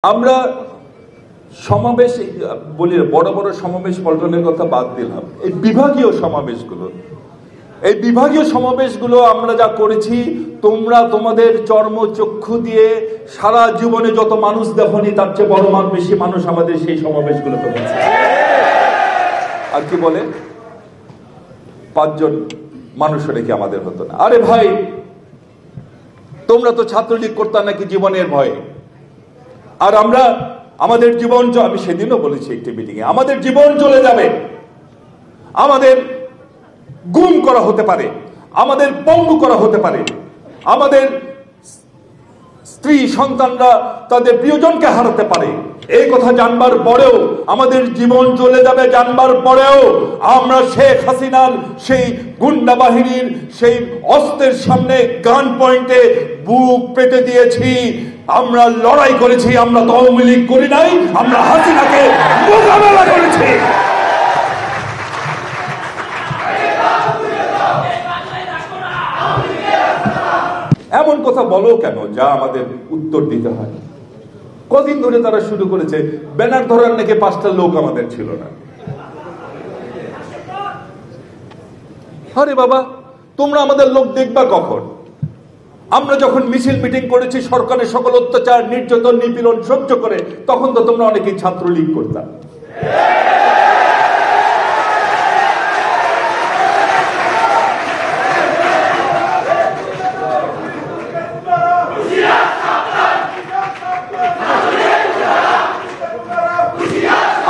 আমরা সমাবেশ বলি, বড় বড় সমাবেশ পল্টনের কথা বাদ দিলাম, এই বিভাগীয় সমাবেশগুলো আমরা যা করেছি, তোমরা তোমাদের চর্মচক্ষু দিয়ে সারা জীবনে যত মানুষ দেখনি তার চেয়ে বড় বেশি মানুষ আমাদের সেই সমাবেশগুলো করেছে। আর কি বলে 5 জন মানুষ রেখে আমাদের হতো না। আরে ভাই, তোমরা তো ছাত্রলীগ করতাম নাকি জীবনের ভয়ে? আর আমরা আমাদের জীবন, আমি সেদিনও বলেছি একটি মিটিংয়ে, আমাদের জীবন চলে যাবে, আমাদের গুম করা হতে পারে, আমাদের পঙ্গু করা হতে পারে, আমাদের স্ত্রী সন্তানরা তাদের প্রিয়জনকে হারাতে পারে। এই কথা জানবার পরেও, আমাদের জীবন চলে যাবে জানবার পরেও আমরা শেখ হাসিনার সেই গুন্ডা বাহিনীর সেই অস্ত্রের সামনে গান পয়েন্টে বুক পেতে দিয়েছি। আমরা লড়াই করেছি, আমরা আওয়ামী লীগ করি নাই, আমরা হাসিনাকে মোকাবেলা করেছি। এমন কথা বলো কেন যা আমাদের উত্তর দিতে হয়? কদিন ধরে তারা শুরু করেছে, ব্যানার ধরার নাকি 5টা লোক আমাদের ছিল না। আরে বাবা, তোমরা আমাদের লোক দেখবা কখন? আমরা যখন মিছিল মিটিং করেছি সরকারের সকল অত্যাচার, নির্যাতন, নিপীড়ন সহ্য করে, তখন তো তোমরা অনেকেই ছাত্রলীগ করতাম।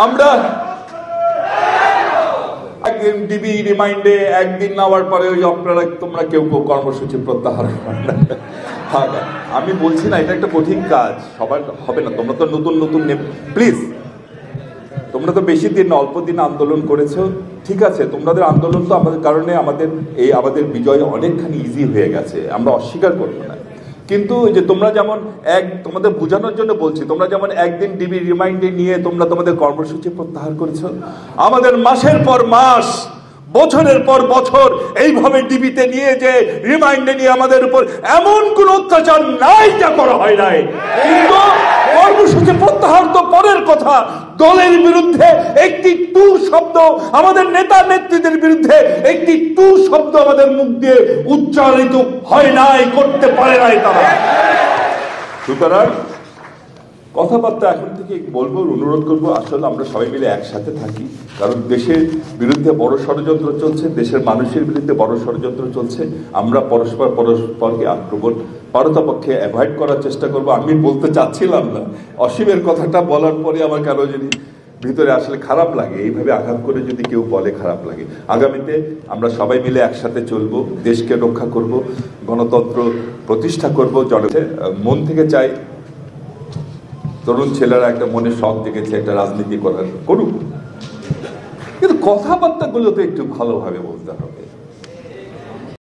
আমরা একদিন ডিবি রিমাইন্ডে একদিন নেওয়ার পরে ওই তোমরা কেউ কর্মসূচি প্রত্যাহার করেন। আমি বলছি না এটা একটা কঠিন কাজ, সবার হবে না। তোমরা তো নতুন প্লিজ, তোমরা তো বেশি দিন অল্প দিন আন্দোলন করেছো, ঠিক আছে, তোমাদের আন্দোলন তো আমাদের কারণে আমাদের বিজয় অনেকখানি ইজি হয়ে গেছে, আমরা অস্বীকার করবো না। কিন্তু যে তোমরা যেমন তোমাদের বোঝানোর জন্য বলছি, তোমরা যেমন একদিন ডিবি রিমাইন্ডে নিয়ে তোমরা তোমাদের কর্মসূচি প্রত্যাহার করেছো, আমাদের মাসের পর মাস, বছরের পর বছর এইভাবে ডিবিতে নিয়ে যে রিমাইন্ডে নিয়ে আমাদের উপর এমন কোন অত্যাচার নাই যা করা হয় নাই। কিন্তু কর্মসূচি প্রত্যাহার তো পরের কথা, দলের বিরুদ্ধে একটি টু শব্দ, আমাদের নেতা নেত্রীদের বিরুদ্ধে একটি টু শব্দ আমাদের মুখ দিয়ে উচ্চারিত হয় নাই, করতে পারে নাই তারা। সুতরাং কথাবার্তা এখন থেকে বলবো, অনুরোধ করবো, আসলে আমরা সবাই মিলে একসাথে থাকি। কারণ দেশের বিরুদ্ধে বড় ষড়যন্ত্র চলছে, দেশের মানুষের বিরুদ্ধে বড় ষড়যন্ত্র চলছে। আমরা পরস্পরকে আক্রমণ পারতপক্ষে অ্যাভয়েড করার চেষ্টা করব। আমি বলতে চাচ্ছিলাম না, অসীমের কথাটা বলার পরে আমার কেন জানি ভিতরে আসলে খারাপ লাগে, এইভাবে আঘাত করে যদি কেউ বলে খারাপ লাগে। আগামীতে আমরা সবাই মিলে একসাথে চলবো, দেশকে রক্ষা করব, গণতন্ত্র প্রতিষ্ঠা করব। মন থেকে চাই তরুণ ছেলেরা একটা মনে শখ জেগেছে একটা রাজনীতি করুক, কিন্তু কথাবার্তাগুলো তো একটু ভালোভাবে বলতে হবে।